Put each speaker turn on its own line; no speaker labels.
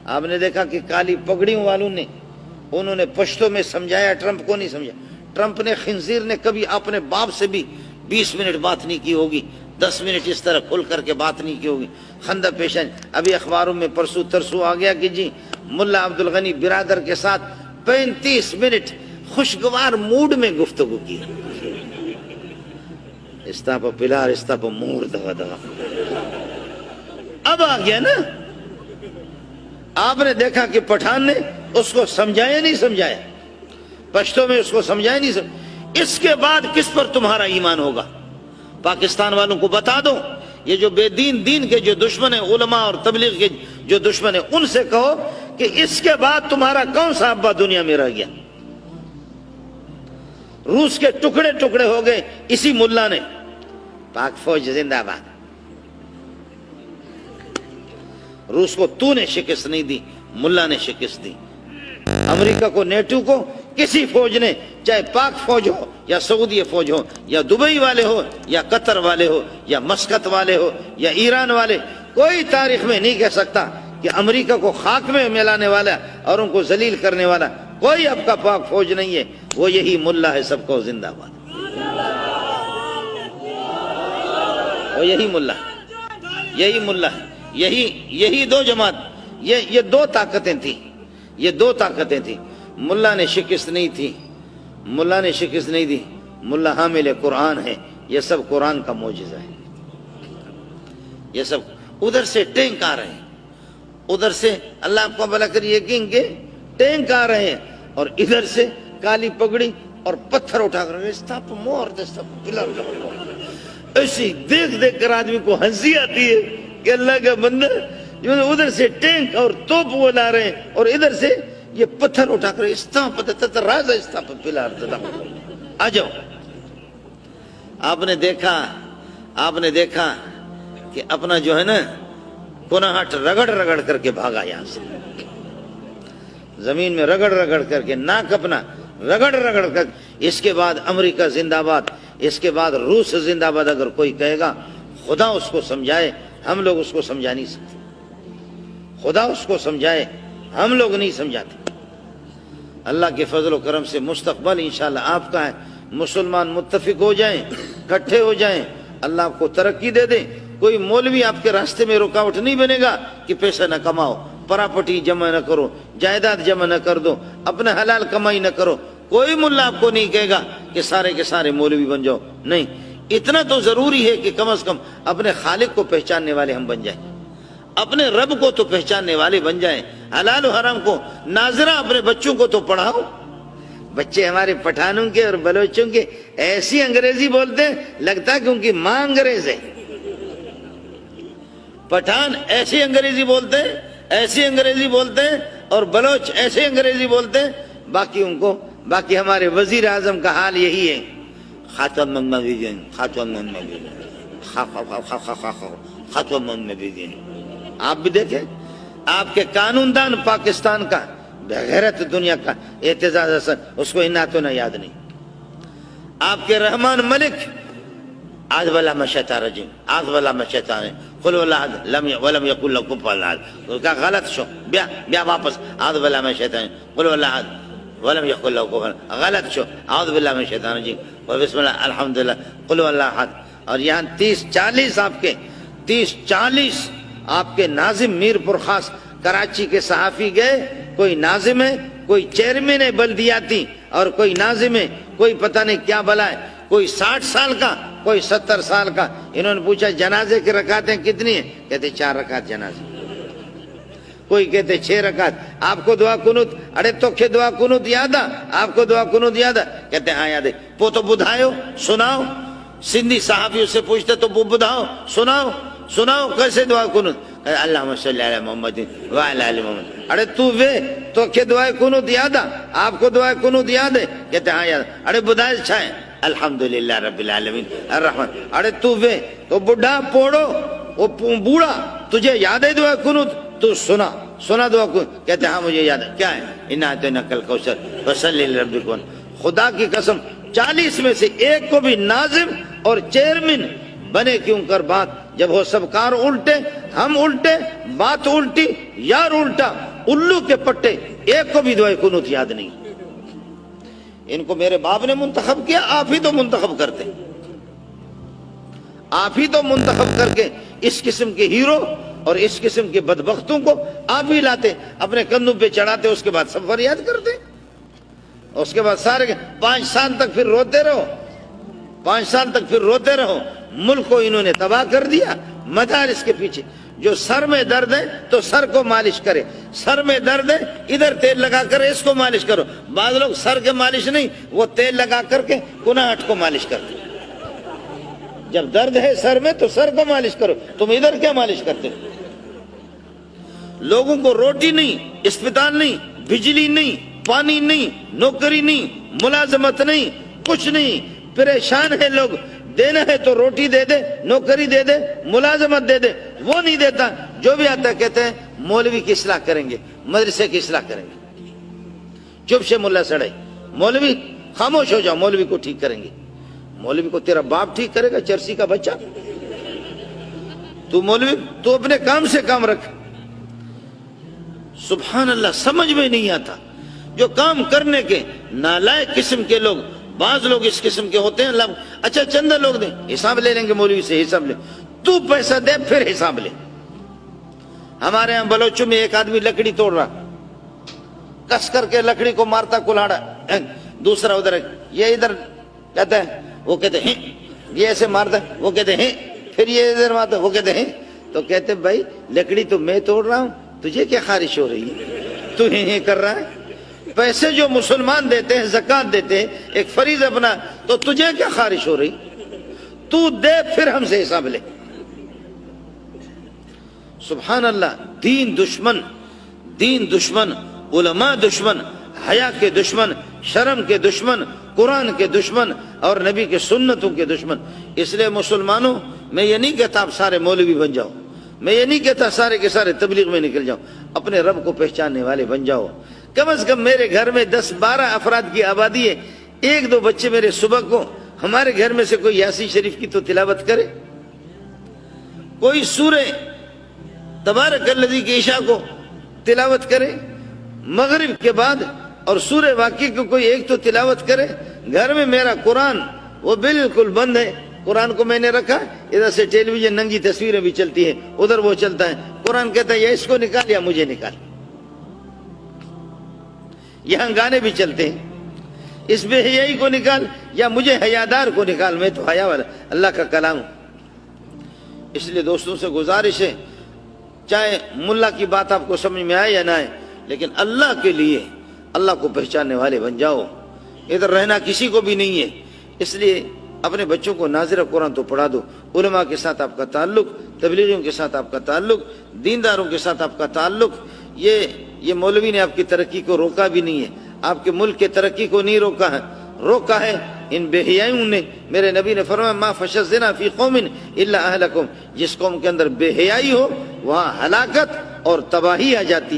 آپ نے دیکھا کہ کالی پگڑیوں والوں نے انہوں نے پشتوں میں سمجھایا، ٹرمپ کو نہیں سمجھا۔ ٹرمپ نے خنزیر نے کبھی اپنے باپ سے بھی 20 منٹ بات نہیں کی ہوگی، 10 منٹ اس طرح کھل کر کے بات نہیں کی ہوگی۔ خندہ پیشن ابھی اخباروں میں پرسوں ترسوں آ گیا کہ جی ملا عبدالغنی برادر کے ساتھ 35 منٹ خوشگوار موڈ میں گفتگو کی۔ استاپ پلار استاپ مور دغا دغا۔ اب آ گیا نا، آپ نے دیکھا کہ پٹھان نے اس کو سمجھایا نہیں سمجھایا، پشتوں میں اس کو سمجھایا نہیں سمجھایا۔ اس کے بعد کس پر تمہارا ایمان ہوگا؟ پاکستان والوں کو بتا دو، یہ جو بے دین کے جو دشمن ہیں، علماء اور تبلیغ کے جو دشمن ہیں، ان سے کہو کہ اس کے بعد تمہارا کون سا ابا دنیا میں رہ گیا؟ روس کے ٹکڑے ٹکڑے ہو گئے اسی ملا نے۔ پاک فوج زندہ باد۔ روس کو تو نے شکست نہیں دی، ملا نے شکست دی۔ امریکہ کو، نیٹو کو کسی فوج نے، چاہے پاک فوج ہو یا سعودی فوج ہو یا دبئی والے ہو یا قطر والے ہو یا مسقط والے ہو یا ایران والے، کوئی تاریخ میں نہیں کہہ سکتا کہ امریکہ کو خاک میں ملانے والا اور ان کو ذلیل کرنے والا کوئی اب کا پاک فوج نہیں ہے۔ وہ یہی ملا ہے، سب کو زندہ باد۔ وہ یہی ملا ہے، یہی ملا ہے، یہی دو جماعت، یہ دو طاقتیں تھیں، یہ دو طاقتیں تھیں۔ ملا نے شکست نہیں تھی، ملا نے شکست نہیں دی۔ ملا حامل قرآن ہے، یہ سب قرآن کا معجزہ ہے۔ یہ سب ادھر سے ٹینک آ رہے ہیں، ادھر سے اللہ آپ کو بھلا کر یقین کہ ٹینک آ رہے ہیں، اور ادھر سے کالی پگڑی اور پتھر اٹھا کر ایسی دیکھ کر آدمی کو ہنسی آتی ہے کہ اللہ کا بندہ جو ادھر سے ٹینک اور توپ وہ لا رہے ہیں اور ادھر سے یہ پتھر اٹھا کر آ جاؤ۔ آپ نے دیکھا کہ اپنا جو ہے نا گناہٹ رگڑ کر کے بھاگا، یہاں سے زمین میں رگڑ کر کے، ناک اپنا رگڑ کر۔ اس کے بعد امریکہ زندہ باد، اس کے بعد روس زندہ باد۔ اگر کوئی کہے گا خدا اس کو سمجھائے، ہم لوگ اس کو سمجھا نہیں سکتے۔ خدا اس کو سمجھائے، ہم لوگ نہیں سمجھاتے۔ اللہ کے فضل و کرم سے مستقبل انشاءاللہ آپ کا ہے۔ مسلمان متفق ہو جائیں، اکٹھے ہو جائیں، اللہ آپ کو ترقی دے دے۔ کوئی مولوی آپ کے راستے میں رکاوٹ نہیں بنے گا کہ پیسہ نہ کماؤ، پراپرٹی جمع نہ کرو، جائیداد جمع نہ کر دو، اپنے حلال کمائی نہ کرو۔ کوئی ملا آپ کو نہیں کہے گا کہ سارے کے سارے مولوی بن جاؤ، نہیں۔ اتنا تو ضروری ہے کہ کم از کم اپنے خالق کو پہچاننے والے ہم بن جائیں، اپنے رب کو تو پہچاننے والے بن جائیں۔ حلال و حرام کو ناظرہ اپنے بچوں کو تو پڑھاؤ۔ بچے ہمارے پٹھانوں کے اور بلوچوں کے ایسی انگریزی بولتے ہیں لگتا ہے کہ ان کی ماں انگریز ہے۔ پٹھان ایسی انگریزی بولتے ہیں اور بلوچ ایسے انگریزی بولتے ہیں، باقی ہمارے وزیر اعظم کا حال یہی ہے، آپ بھی دیکھیں، آپ کے قانون دان پاکستان کا بغیرت دنیا کا اعتزاز حسن، اس کو اناتوں نہ یاد نہیں۔ آپ کے رحمان ملک آج والا مشیطان رجیم، آج والا مشیطان قل واللہ احد ولم یکن لہ کفوا احد، اس کا غلط شو بیا واپس آج والا مشیطان قل واللہ احد ولم یکن لہ کفوا احد، غلط شو اعوذ باللہ من الشیطان الرجیم بسم اللہ الحمدللہ قل واللہ احد۔ اور یہاں 30-40 آپ کے ناظم میر پر خاص کراچی کے صحافی گئے، کوئی ناظم ہے، کوئی چیئرمین ہے بلدیاتی، اور کوئی ناظم ہے، کوئی پتہ نہیں کیا بلا ہے، کوئی 60 سال کا، کوئی 70 سال کا۔ انہوں نے پوچھا جنازے کی رکعتیں کتنی ہیں؟ کہتے 4 رکعت جنازے، کوئی کہتے 6 رکعت۔ آپ کو دعا کنوت، اڑے تو کہ دعا کنوت یاد آ، آپ کو دعا کنوت یاد آ؟ کہتے ہاں یاد ہے۔ تو بدھائیو، سناؤ۔ سندھی صحافیوں سے پوچھتے تو بدھاؤ، سناؤ کیسے دعا کنوت؟ اللہم صلی علی محمد وعلی آل محمد۔ اڑے تو کہ دعا کنوت یاد آ؟ آپ کو دعا کنوت یاد ہے؟ کہتے ہاں یاد۔ اڑے بدھائے چھائیں الحمدللہ رب العالمین الرحمن۔ اڑے تو بڑھا پوڑو، وہ بوڑھا تجھے یاد ہے دعا کنوت؟ تو سنا دعا کنوت؟ کہتے ہاں مجھے یاد ہے۔ کیا ہے؟ انا اعطیناک الکوثر فصلی لربک وانحر۔ خدا کی قسم 40 میں سے ایک کو بھی ناظم اور چیئرمین بنے کیوں کر بات جب وہ سب کار الٹے، ہم الٹے، بات الٹی، یار الٹا، الو کے پٹے، ایک کو بھی دعائے قنوت یاد نہیں۔ ان کو میرے باپ نے منتخب کیا، آپ ہی تو منتخب کرتے، آپ ہی تو منتخب کر کے اس قسم کے ہیرو اور اس قسم کے بدبختوں کو آپ ہی لاتے، اپنے کندھوں پہ چڑھاتے، اس کے بعد سب فریاد کرتے، اس کے بعد سارے 5 سال تک پھر روتے رہو، 5 سال تک پھر روتے رہو۔ ملک کو انہوں نے تباہ کر دیا مدارس کے پیچھے۔ جو سر میں درد ہے تو سر کو مالش کرے، سر میں درد ہے ادھر تیل لگا کر اس کو مالش کرو۔ بعض لوگ سر کے مالش نہیں، وہ تیل لگا کر کے کناہٹ کو مالش کرتے۔ جب درد ہے سر میں تو سر کو مالش کرو، تم ادھر کیا مالش کرتے؟ لوگوں کو روٹی نہیں، اسپتال نہیں، بجلی نہیں، پانی نہیں، نوکری نہیں، ملازمت نہیں، کچھ نہیں، پریشان ہے لوگ۔ دینا ہے تو روٹی دے دے، نوکری دے دے، ملازمت دے دے، وہ نہیں دیتا۔ جو بھی آتا ہے کہتے ہیں مولوی کی اصلاح کریں گے، مدرسے کی اصلاح کریں گے۔ چپ سے ملا سڑے، مولوی خاموش ہو جاؤ، مولوی کو ٹھیک کریں گے۔ مولوی کو تیرا باپ ٹھیک کرے گا، چرسی کا بچہ؟ تو مولوی تو اپنے کام سے کام رکھ۔ سبحان اللہ، سمجھ میں نہیں آتا۔ جو کام کرنے کے نالائق قسم کے لوگ، بعض لوگ اس قسم کے ہوتے ہیں، اللہ اچھا چندہ لوگ دیں، حساب لے لیں گے مولوی سے، حساب لے، تو پیسہ دے پھر حساب لے۔ ہمارے ہاں بلوچوں میں ایک آدمی لکڑی توڑ رہا، کس کر کے لکڑی کو مارتا کلہاڑا، دوسرا ادھر، یہ ادھر کہتا ہے، وہ کہتے ہیں یہ ایسے مارتا ہے، وہ کہتے ہیں، پھر یہ ادھر مارتا ہے، وہ کہتے ہیں۔ تو کہتے بھائی لکڑی تو میں توڑ رہا ہوں، تجھے کیا خارش ہو رہی ہے؟ تو یہ کر رہا ہے۔ پیسے جو مسلمان دیتے ہیں، زکوٰۃ دیتے ہیں، ایک فریض اپنا، تو تجھے کیا خارش ہو رہی؟ تو دے پھر ہم سے حساب لے۔ سبحان اللہ، دین دشمن، دین دشمن، علماء دشمن، حیا کے دشمن، شرم کے دشمن، قرآن کے دشمن اور نبی کے سنتوں کے دشمن۔ اس لیے مسلمانوں، میں یہ نہیں کہتا آپ سارے مولوی بن جاؤ، میں یہ نہیں کہتا سارے کے سارے تبلیغ میں نکل جاؤ، اپنے رب کو پہچاننے والے بن جاؤ۔ کم از کم میرے گھر میں 10-12 افراد کی آبادی ہے، 1-2 بچے میرے صبح کو ہمارے گھر میں سے کوئی یاسین شریف کی تو تلاوت کرے، کوئی سورہ تبارک الذی کی عشاء کو تلاوت کرے، مغرب کے بعد اور سورہ واقعہ کو کوئی ایک تو تلاوت کرے۔ گھر میں میرا قرآن وہ بالکل بند ہے، قرآن کو میں نے رکھا، ادھر سے ٹیلی ویژن ننگی تصویریں بھی چلتی ہیں، ادھر وہ چلتا ہے، قرآن کہتا ہے یا اس کو نکال یا مجھے نکال۔ یہاں گانے بھی چلتے ہیں، اس بے حیائی کو نکال یا مجھے حیادار کو نکال، میں تو حیا والا اللہ کا کلام ہوں۔ اس لیے دوستوں سے گزارش ہے، چاہے ملا کی بات آپ کو سمجھ میں آئے یا نہ آئے، لیکن اللہ کے لیے اللہ کو پہچاننے والے بن جاؤ۔ ادھر رہنا کسی کو بھی نہیں ہے، اس لیے اپنے بچوں کو ناظر قرآن تو پڑھا دو۔ علماء کے ساتھ آپ کا تعلق، تبلیغیوں کے ساتھ آپ کا تعلق، دینداروں کے ساتھ آپ کا تعلق، یہ مولوی نے آپ کی ترقی کو روکا بھی نہیں ہے، آپ کے ملک کے ترقی کو نہیں روکا ہے، روکا ہے ان بے حیائیوں نے۔ میرے نبی نے فرمایا ما فشى الزنا فی قوم الا اہلکم، جس قوم کے اندر بے حیائی ہو وہاں ہلاکت اور تباہی آ جاتی ہے۔